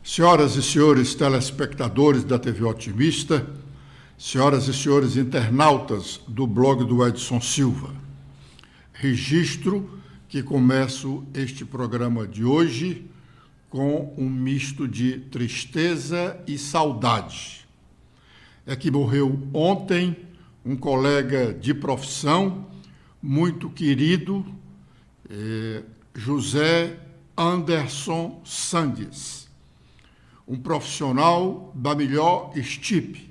Senhoras e senhores telespectadores da TV Otimista, senhoras e senhores internautas do blog do Edson Silva, registro que começo este programa de hoje com um misto de tristeza e saudade. É que morreu ontem um colega de profissão muito querido, José Anderson Sandes, um profissional da melhor estipe,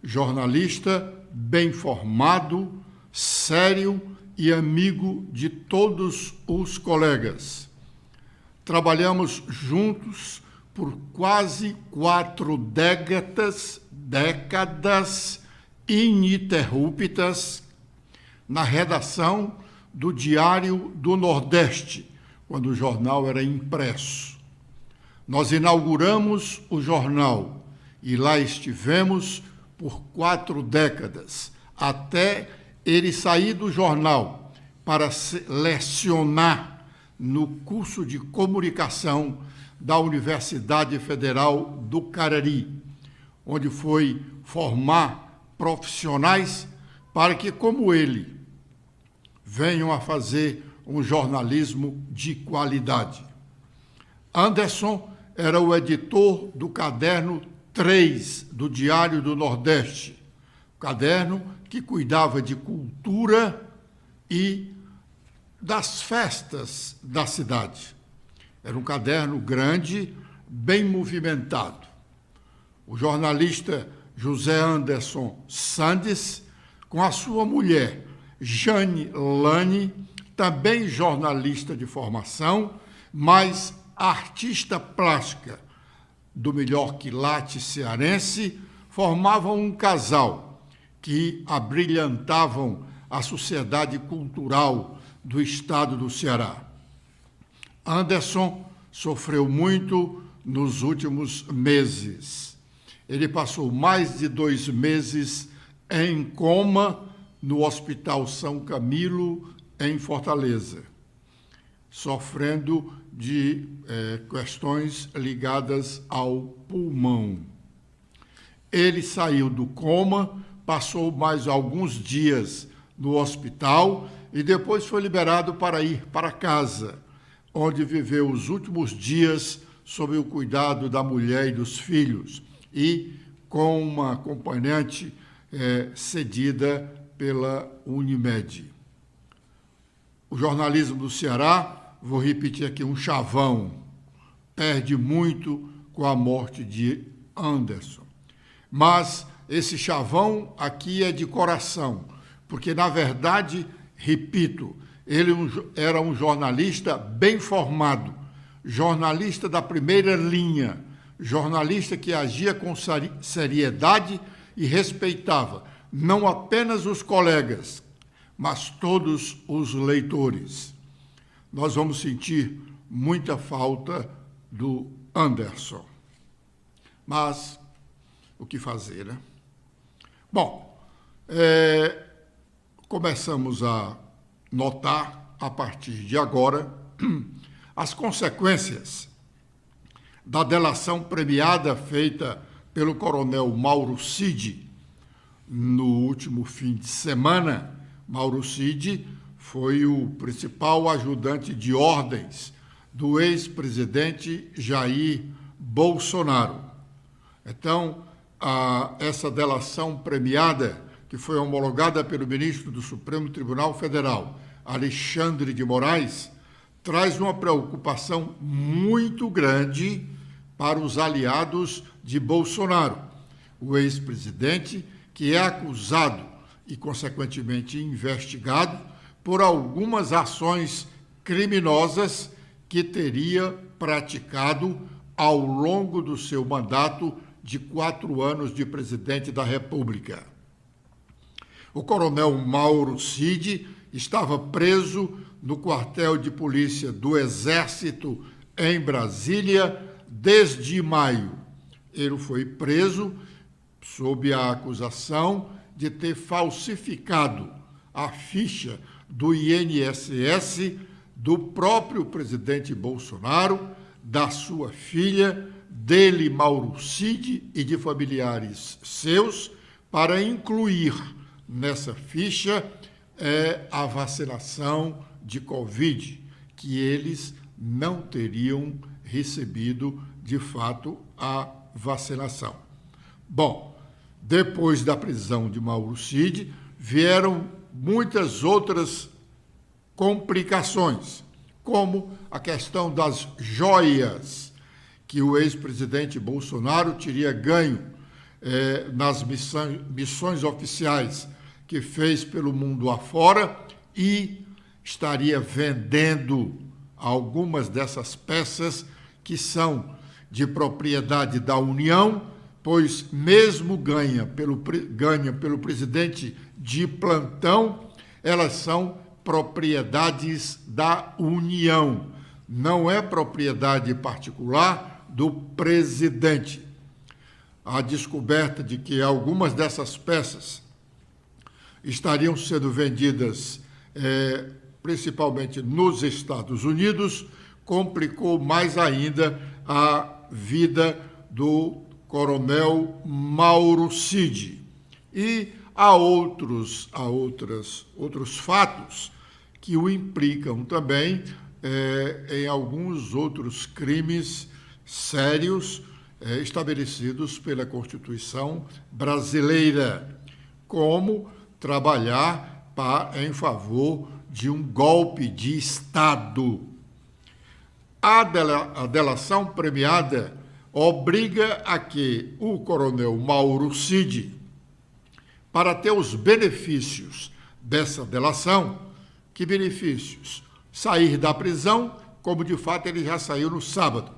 jornalista bem formado, sério e amigo de todos os colegas. Trabalhamos juntos por quase 4 décadas ininterruptas na redação do Diário do Nordeste, quando o jornal era impresso. Nós inauguramos o jornal e lá estivemos por 4 décadas, até ele sair do jornal para lecionar no curso de comunicação da Universidade Federal do Cariri, onde foi formar profissionais para que, como ele, venham a fazer um jornalismo de qualidade. Anderson era o editor do caderno 3 do Diário do Nordeste, caderno que cuidava de cultura e das festas da cidade. Era um caderno grande, bem movimentado. O jornalista José Anderson Sandes, com a sua mulher, Jane Lane, também jornalista de formação, mas artista plástica do melhor quilate cearense, formavam um casal que abrilhantavam a sociedade cultural do estado do Ceará. Anderson sofreu muito nos últimos meses. Ele passou mais de 2 meses em coma no Hospital São Camilo, em Fortaleza, sofrendo de questões ligadas ao pulmão. Ele saiu do coma, passou mais alguns dias no hospital e depois foi liberado para ir para casa, onde viveu os últimos dias sob o cuidado da mulher e dos filhos e com uma acompanhante cedida pela Unimed. O jornalismo do Ceará, vou repetir aqui, um chavão, perde muito com a morte de Anderson. Mas esse chavão aqui é de coração, porque, na verdade, repito, ele era um jornalista bem formado, jornalista da primeira linha, jornalista que agia com seriedade e respeitava não apenas os colegas, mas todos os leitores. Nós vamos sentir muita falta do Anderson. Mas o que fazer, né? Bom, começamos a notar, a partir de agora, as consequências da delação premiada feita pelo coronel Mauro Cid no último fim de semana. Mauro Cid foi o principal ajudante de ordens do ex-presidente Jair Bolsonaro. Então, essa delação premiada, que foi homologada pelo ministro do Supremo Tribunal Federal, Alexandre de Moraes, traz uma preocupação muito grande para os aliados de Bolsonaro. O ex-presidente, que é acusado e, consequentemente, investigado por algumas ações criminosas que teria praticado ao longo do seu mandato de 4 anos de presidente da República. O coronel Mauro Cid estava preso no quartel de polícia do Exército em Brasília desde maio. Ele foi preso sob a acusação de ter falsificado a ficha do INSS do próprio presidente Bolsonaro, da sua filha, dele, Mauro Cid, e de familiares seus, para incluir nessa ficha a vacinação de Covid, que eles não teriam recebido, de fato, a vacinação. Bom, depois da prisão de Mauro Cid, vieram muitas outras complicações, como a questão das joias, que o ex-presidente Bolsonaro teria ganho nas missões oficiais que fez pelo mundo afora e estaria vendendo algumas dessas peças que são de propriedade da União, pois mesmo ganha pelo presidente de plantão, elas são propriedades da União, não é propriedade particular do presidente. A descoberta de que algumas dessas peças estariam sendo vendidas principalmente nos Estados Unidos complicou mais ainda a vida do coronel Mauro Cid. E há outros fatos que o implicam também em alguns outros crimes sérios estabelecidos pela Constituição brasileira, como trabalhar em favor de um golpe de Estado. A delação premiada obriga a que o coronel Mauro Cid, para ter os benefícios dessa delação, que benefícios? Sair da prisão, como de fato ele já saiu no sábado,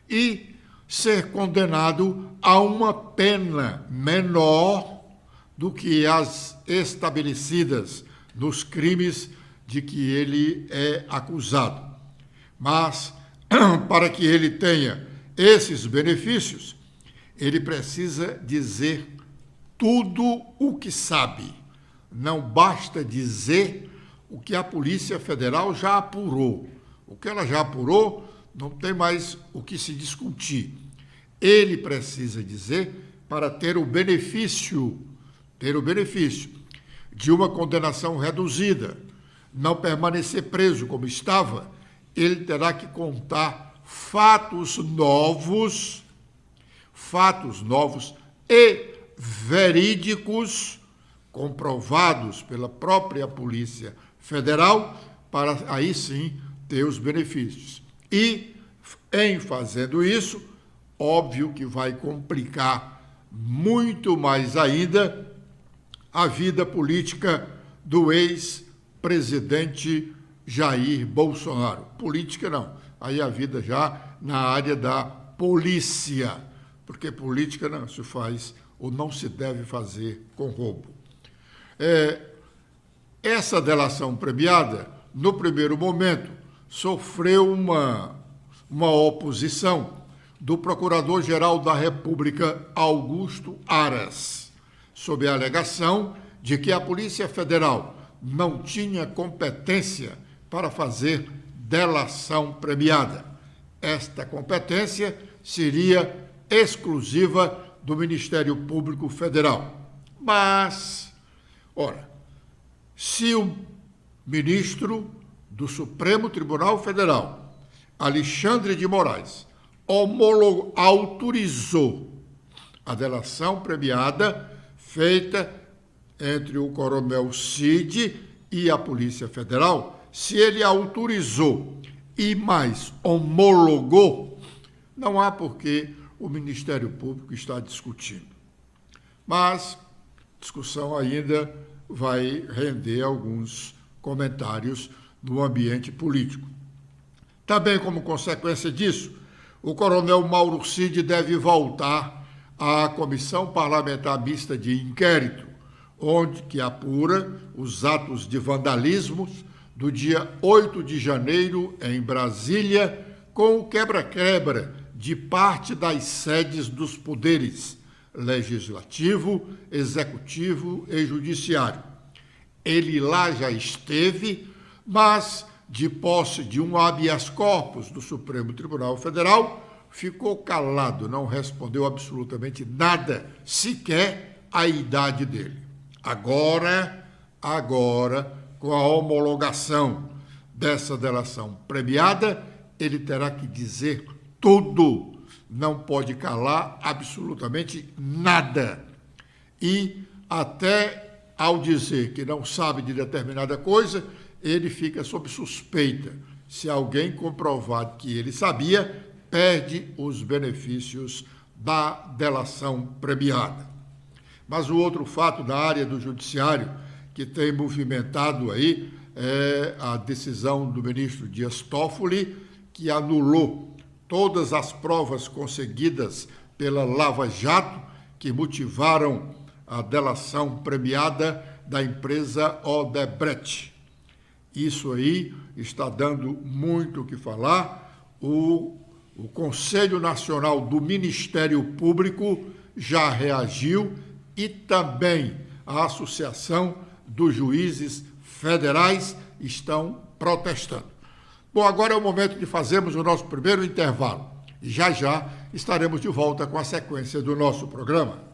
e ser condenado a uma pena menor do que as estabelecidas nos crimes de que ele é acusado. Mas, para que ele tenha esses benefícios, ele precisa dizer tudo o que sabe. Não basta dizer o que a Polícia Federal já apurou. O que ela já apurou, não tem mais o que se discutir. Ele precisa dizer para ter o benefício de uma condenação reduzida, não permanecer preso como estava, ele terá que contar fatos novos e verídicos, comprovados pela própria Polícia Federal, para aí sim ter os benefícios. E, em fazendo isso, óbvio que vai complicar muito mais ainda a vida política do ex-presidente Jair Bolsonaro. Política não, aí a vida já na área da polícia, porque política não se faz ou não se deve fazer com roubo. Essa delação premiada, no primeiro momento, sofreu uma oposição do Procurador-Geral da República, Augusto Aras, sob a alegação de que a Polícia Federal não tinha competência para fazer delação premiada. Esta competência seria exclusiva do Ministério Público Federal. Mas, ora, se o ministro do Supremo Tribunal Federal, Alexandre de Moraes, autorizou a delação premiada feita entre o coronel Cid e a Polícia Federal, se ele autorizou e mais homologou, não há por que o Ministério Público está discutindo. Mas a discussão ainda vai render alguns comentários no ambiente político. Também, como consequência disso, o coronel Mauro Cid deve voltar à Comissão Parlamentar Mista de Inquérito, onde que apura os atos de vandalismo do dia 8 de janeiro em Brasília, com o quebra-quebra de parte das sedes dos poderes legislativo, executivo e judiciário. Ele lá já esteve, mas de posse de um habeas corpus do Supremo Tribunal Federal, ficou calado, não respondeu absolutamente nada, sequer a idade dele. Agora, com a homologação dessa delação premiada, ele terá que dizer tudo, não pode calar absolutamente nada. E até ao dizer que não sabe de determinada coisa, ele fica sob suspeita. Se alguém comprovar que ele sabia, perde os benefícios da delação premiada. Mas o outro fato da área do judiciário que tem movimentado aí é a decisão do ministro Dias Toffoli, que anulou todas as provas conseguidas pela Lava Jato, que motivaram a delação premiada da empresa Odebrecht. Isso aí está dando muito o que falar. O Conselho Nacional do Ministério Público já reagiu e também a Associação dos Juízes Federais estão protestando. Bom, agora é o momento de fazermos o nosso primeiro intervalo. E já estaremos de volta com a sequência do nosso programa.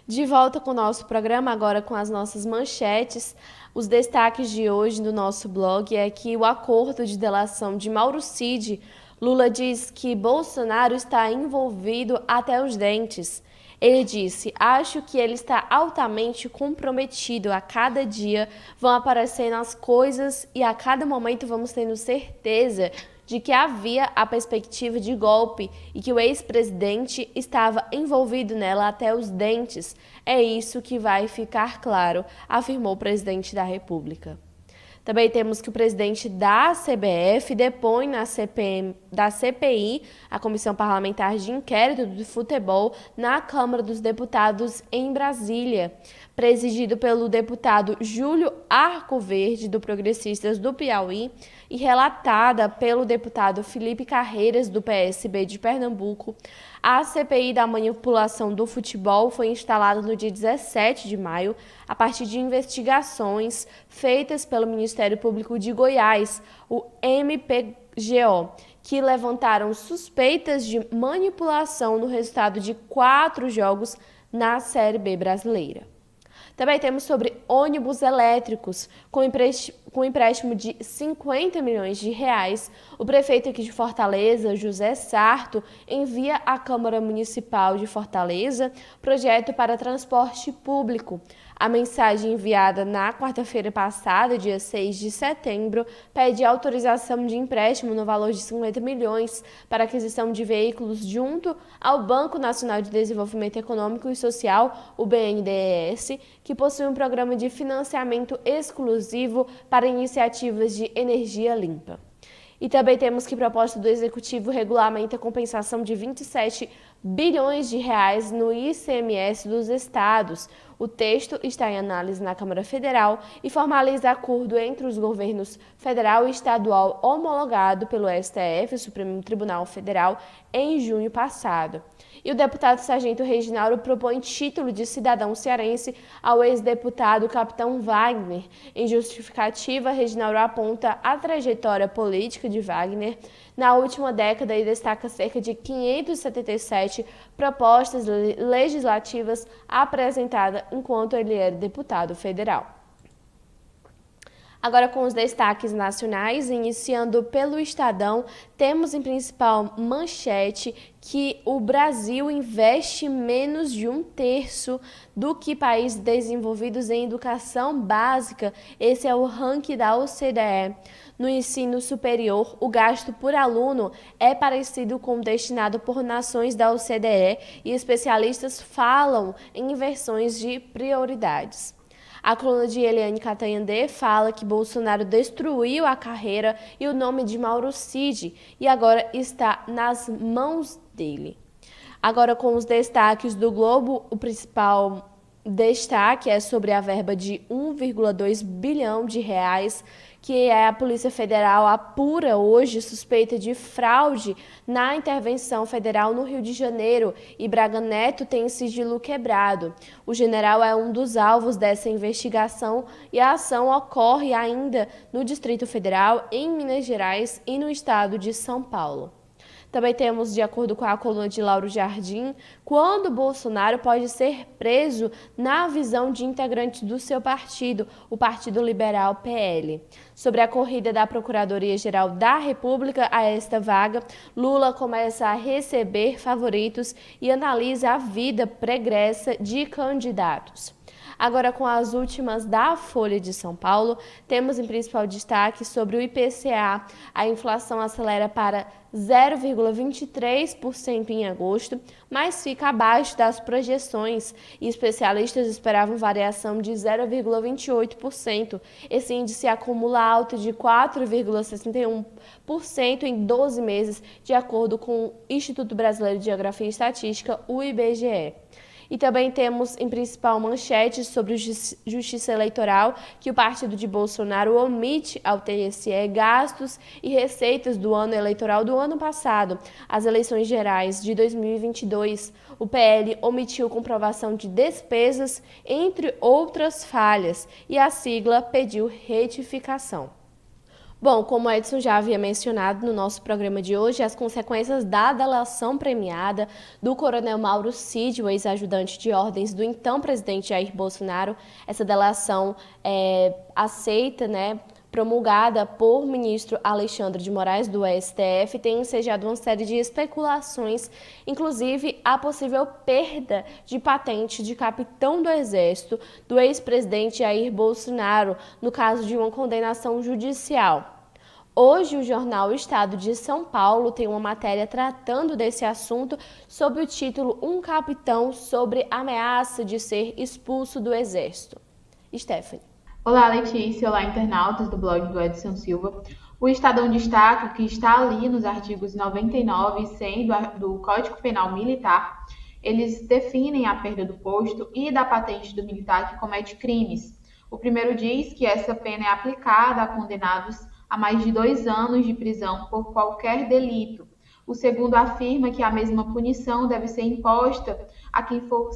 De volta com o nosso programa, agora com as nossas manchetes. Os destaques de hoje do nosso blog é que o acordo de delação de Mauro Cid, Lula diz que Bolsonaro está envolvido até os dentes. Ele disse: acho que ele está altamente comprometido. A cada dia vão aparecendo as coisas e a cada momento vamos tendo certeza de que havia a perspectiva de golpe e que o ex-presidente estava envolvido nela até os dentes. É isso que vai ficar claro, afirmou o presidente da República. Também temos que o presidente da CBF depõe na CPI, a Comissão Parlamentar de Inquérito do Futebol, na Câmara dos Deputados em Brasília. Presidido pelo deputado Júlio Arcoverde, do Progressistas do Piauí, e relatada pelo deputado Felipe Carreiras, do PSB de Pernambuco, a CPI da manipulação do futebol foi instalada no dia 17 de maio, a partir de investigações feitas pelo Ministério Público de Goiás, o MPGO, que levantaram suspeitas de manipulação no resultado de 4 jogos na Série B brasileira. Também temos sobre ônibus elétricos. Com empréstimo de 50 milhões de reais, o prefeito aqui de Fortaleza, José Sarto, envia à Câmara Municipal de Fortaleza projeto para transporte público. A mensagem enviada na quarta-feira passada, dia 6 de setembro, pede autorização de empréstimo no valor de 50 milhões para aquisição de veículos junto ao Banco Nacional de Desenvolvimento Econômico e Social, o BNDES, que possui um programa de financiamento exclusivo para iniciativas de energia limpa. E também temos que a proposta do Executivo regulamenta a compensação de 27 bilhões de reais no ICMS dos estados. O texto está em análise na Câmara Federal e formaliza acordo entre os governos federal e estadual homologado pelo STF, Supremo Tribunal Federal, em junho passado. E o deputado Sargento Reginaldo propõe título de cidadão cearense ao ex-deputado Capitão Wagner. Em justificativa, Reginaldo aponta a trajetória política de Wagner na última década e destaca cerca de 577 propostas legislativas apresentadas enquanto ele era deputado federal. Agora com os destaques nacionais, iniciando pelo Estadão, temos em principal manchete que o Brasil investe menos de 1/3 do que países desenvolvidos em educação básica. Esse é o ranking da OCDE. No ensino superior, o gasto por aluno é parecido com o destinado por nações da OCDE e especialistas falam em inversões de prioridades. A coluna de Eliane Catanhandê fala que Bolsonaro destruiu a carreira e o nome de Mauro Cid e agora está nas mãos dele. Agora com os destaques do Globo, o principal destaque é sobre a verba de 1,2 bilhão de reais que a Polícia Federal apura hoje suspeita de fraude na intervenção federal no Rio de Janeiro e Braga Neto tem sigilo quebrado. O general é um dos alvos dessa investigação e a ação ocorre ainda no Distrito Federal, em Minas Gerais e no estado de São Paulo. Também temos, de acordo com a coluna de Lauro Jardim, quando Bolsonaro pode ser preso na visão de integrantes do seu partido, o Partido Liberal PL. Sobre a corrida da Procuradoria-Geral da República a esta vaga, Lula começa a receber favoritos e analisa a vida pregressa de candidatos. Agora, com as últimas da Folha de São Paulo, temos em principal destaque sobre o IPCA. A inflação acelera para 0,23% em agosto, mas fica abaixo das projeções e especialistas esperavam variação de 0,28%. Esse índice acumula alta de 4,61% em 12 meses, de acordo com o Instituto Brasileiro de Geografia e Estatística, o IBGE. E também temos em principal manchete sobre justiça eleitoral que o partido de Bolsonaro omite ao TSE gastos e receitas do ano eleitoral do ano passado, as eleições gerais de 2022. O PL omitiu comprovação de despesas, entre outras falhas, e a sigla pediu retificação. Bom, como o Edson já havia mencionado no nosso programa de hoje, as consequências da delação premiada do coronel Mauro Cid, o ex-ajudante de ordens do então presidente Jair Bolsonaro, essa delação aceita, promulgada por ministro Alexandre de Moraes do STF, tem ensejado uma série de especulações, inclusive a possível perda de patente de capitão do Exército do ex-presidente Jair Bolsonaro, no caso de uma condenação judicial. Hoje, o jornal Estado de São Paulo tem uma matéria tratando desse assunto sob o título "Um capitão sobre ameaça de ser expulso do Exército". Stephanie. Olá, Letícia. Olá, internautas do blog do Edson Silva. O Estadão destaca que está ali nos artigos 99 e 100 do Código Penal Militar. Eles definem a perda do posto e da patente do militar que comete crimes. O primeiro diz que essa pena é aplicada a condenados a mais de 2 anos de prisão por qualquer delito. O segundo afirma que a mesma punição deve ser imposta a quem for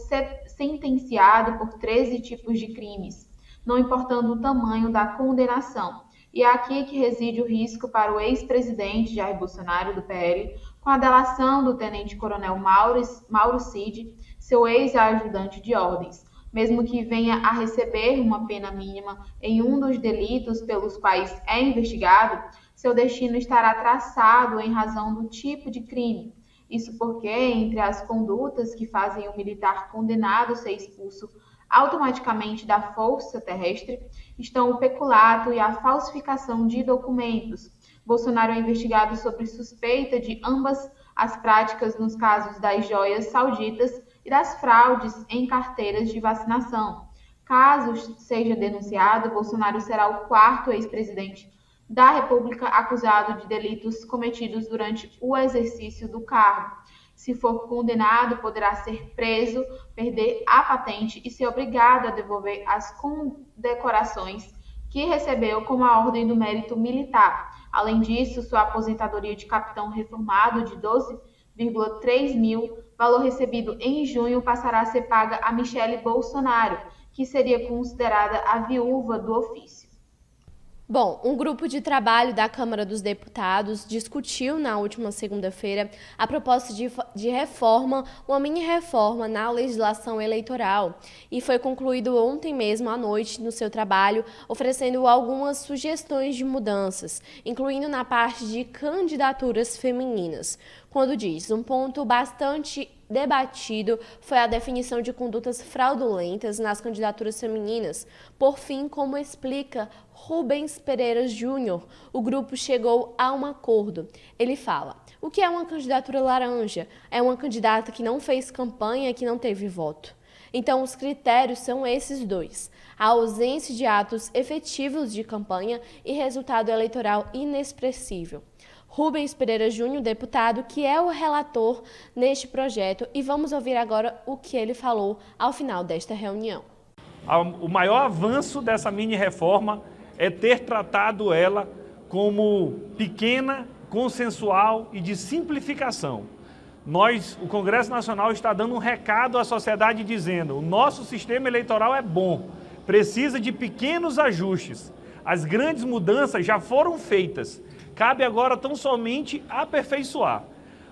sentenciado por 13 tipos de crimes, não importando o tamanho da condenação. E é aqui que reside o risco para o ex-presidente Jair Bolsonaro, do PL, com a delação do tenente-coronel Mauro Cid, seu ex-ajudante de ordens. Mesmo que venha a receber uma pena mínima em um dos delitos pelos quais é investigado, seu destino estará traçado em razão do tipo de crime. Isso porque, entre as condutas que fazem o militar condenado ser expulso automaticamente da força terrestre, estão o peculato e a falsificação de documentos. Bolsonaro é investigado sobre suspeita de ambas as práticas nos casos das joias sauditas e das fraudes em carteiras de vacinação. Caso seja denunciado, Bolsonaro será o 4º ex-presidente da República acusado de delitos cometidos durante o exercício do cargo. Se for condenado, poderá ser preso, perder a patente e ser obrigado a devolver as condecorações que recebeu como a Ordem do Mérito Militar. Além disso, sua aposentadoria de capitão reformado de 12,3 mil, valor recebido em junho, passará a ser paga a Michele Bolsonaro, que seria considerada a viúva do ofício. Bom, um grupo de trabalho da Câmara dos Deputados discutiu na última segunda-feira a proposta de reforma, uma mini-reforma na legislação eleitoral, e foi concluído ontem mesmo à noite no seu trabalho, oferecendo algumas sugestões de mudanças, incluindo na parte de candidaturas femininas. Quando diz, um ponto bastante debatido foi a definição de condutas fraudulentas nas candidaturas femininas. Por fim, como explica Rubens Pereira Júnior, o grupo chegou a um acordo. Ele fala: o que é uma candidatura laranja? É uma candidata que não fez campanha e que não teve voto. Então, os critérios são esses dois: a ausência de atos efetivos de campanha e resultado eleitoral inexpressível. Rubens Pereira Júnior, deputado, que é o relator neste projeto, e vamos ouvir agora o que ele falou ao final desta reunião. O maior avanço dessa mini-reforma é ter tratado ela como pequena, consensual e de simplificação. O Congresso Nacional está dando um recado à sociedade dizendo: o nosso sistema eleitoral é bom, precisa de pequenos ajustes. As grandes mudanças já foram feitas, cabe agora tão somente aperfeiçoar.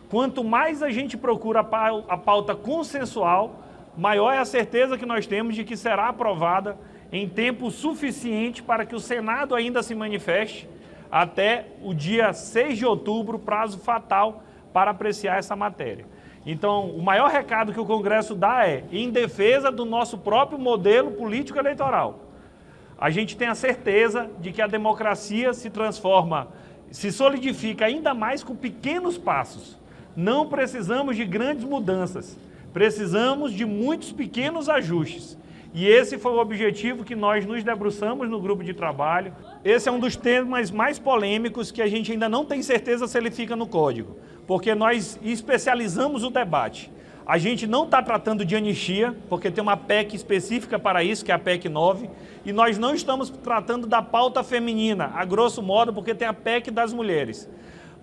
Quanto mais a gente procura a pauta consensual, maior é a certeza que nós temos de que será aprovada em tempo suficiente para que o Senado ainda se manifeste até o dia 6 de outubro, prazo fatal para apreciar essa matéria. Então, o maior recado que o Congresso dá é em defesa do nosso próprio modelo político-eleitoral. A gente tem a certeza de que a democracia se transforma, se solidifica ainda mais com pequenos passos. Não precisamos de grandes mudanças, precisamos de muitos pequenos ajustes. E esse foi o objetivo que nós nos debruçamos no grupo de trabalho. Esse é um dos temas mais polêmicos que a gente ainda não tem certeza se ele fica no código, porque nós especializamos o debate. A gente não está tratando de anistia, porque tem uma PEC específica para isso, que é a PEC 9, e nós não estamos tratando da pauta feminina, a grosso modo, porque tem a PEC das mulheres.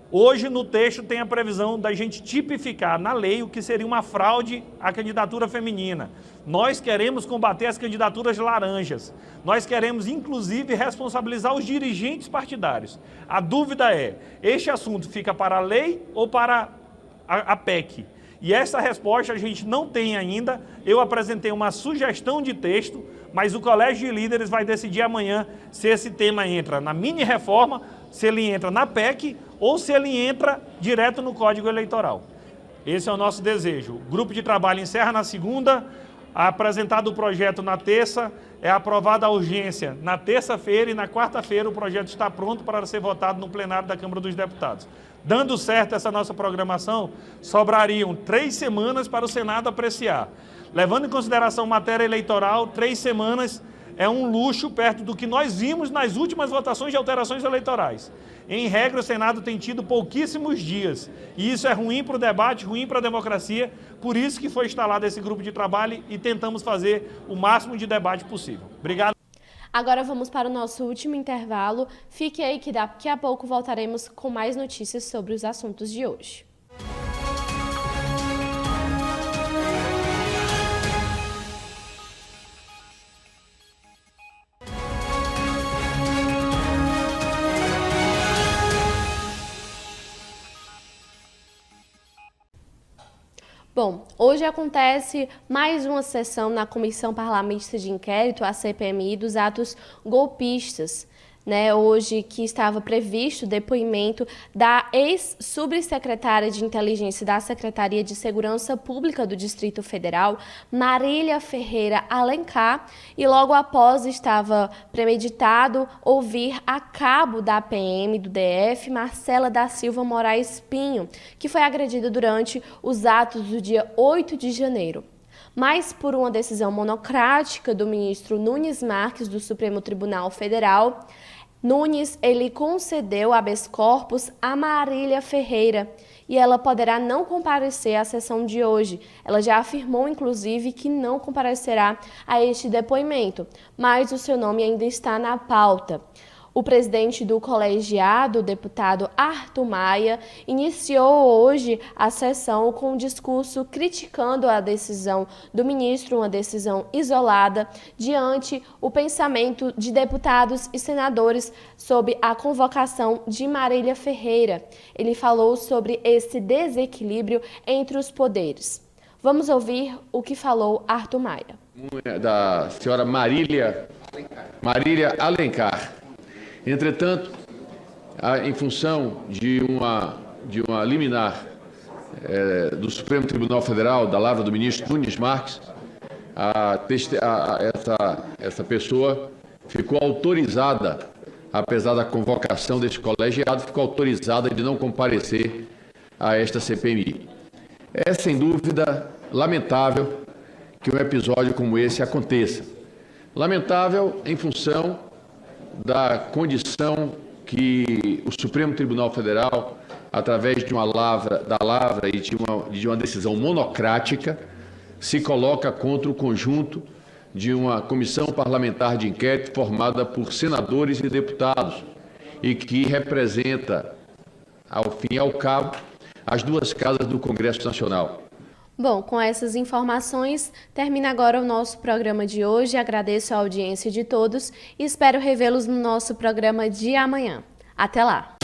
Hoje, no texto, tem a previsão da gente tipificar na lei o que seria uma fraude à candidatura feminina. Nós queremos combater as candidaturas laranjas. Nós queremos, inclusive, responsabilizar os dirigentes partidários. A dúvida é, este assunto fica para a lei ou para a PEC? E essa resposta a gente não tem ainda. Eu apresentei uma sugestão de texto, mas o Colégio de Líderes vai decidir amanhã se esse tema entra na mini-reforma, se ele entra na PEC ou se ele entra direto no Código Eleitoral. Esse é o nosso desejo. O grupo de trabalho encerra na segunda, apresentado o projeto na terça, é aprovada a urgência na terça-feira e na quarta-feira o projeto está pronto para ser votado no plenário da Câmara dos Deputados. Dando certo essa nossa programação, sobrariam 3 semanas para o Senado apreciar. Levando em consideração matéria eleitoral, 3 semanas é um luxo perto do que nós vimos nas últimas votações de alterações eleitorais. Em regra, o Senado tem tido pouquíssimos dias, e isso é ruim para o debate, ruim para a democracia, por isso que foi instalado esse grupo de trabalho e tentamos fazer o máximo de debate possível. Obrigado. Agora vamos para o nosso último intervalo. Fique aí que daqui a pouco voltaremos com mais notícias sobre os assuntos de hoje. Bom, hoje acontece mais uma sessão na Comissão Parlamentar de Inquérito, a CPMI, dos atos golpistas. Hoje que estava previsto o depoimento da ex-subsecretária de Inteligência da Secretaria de Segurança Pública do Distrito Federal, Marília Ferreira Alencar, e logo após estava premeditado ouvir a cabo da PM do DF, Marcela da Silva Moraes Pinho, que foi agredida durante os atos do dia 8 de janeiro. Mas por uma decisão monocrática do ministro Nunes Marques do Supremo Tribunal Federal, Nunes ele concedeu habeas corpus a Marília Ferreira e ela poderá não comparecer à sessão de hoje. Ela já afirmou, inclusive, que não comparecerá a este depoimento, mas o seu nome ainda está na pauta. O presidente do colegiado, o deputado Arthur Maia, iniciou hoje a sessão com um discurso criticando a decisão do ministro, uma decisão isolada, diante o pensamento de deputados e senadores sobre a convocação de Marília Ferreira. Ele falou sobre esse desequilíbrio entre os poderes. Vamos ouvir o que falou Arthur Maia. Da senhora Marília Alencar. Entretanto, em função de uma liminar do Supremo Tribunal Federal, da lavra do ministro Nunes Marques, essa pessoa ficou autorizada, apesar da convocação desse colegiado, ficou autorizada de não comparecer a esta CPMI. É, sem dúvida, lamentável que um episódio como esse aconteça. Lamentável em função da condição que o Supremo Tribunal Federal, através de uma lavra e de uma decisão monocrática, se coloca contra o conjunto de uma comissão parlamentar de inquérito formada por senadores e deputados e que representa, ao fim e ao cabo, as duas casas do Congresso Nacional. Bom, com essas informações, termina agora o nosso programa de hoje. Agradeço a audiência de todos e espero revê-los no nosso programa de amanhã. Até lá!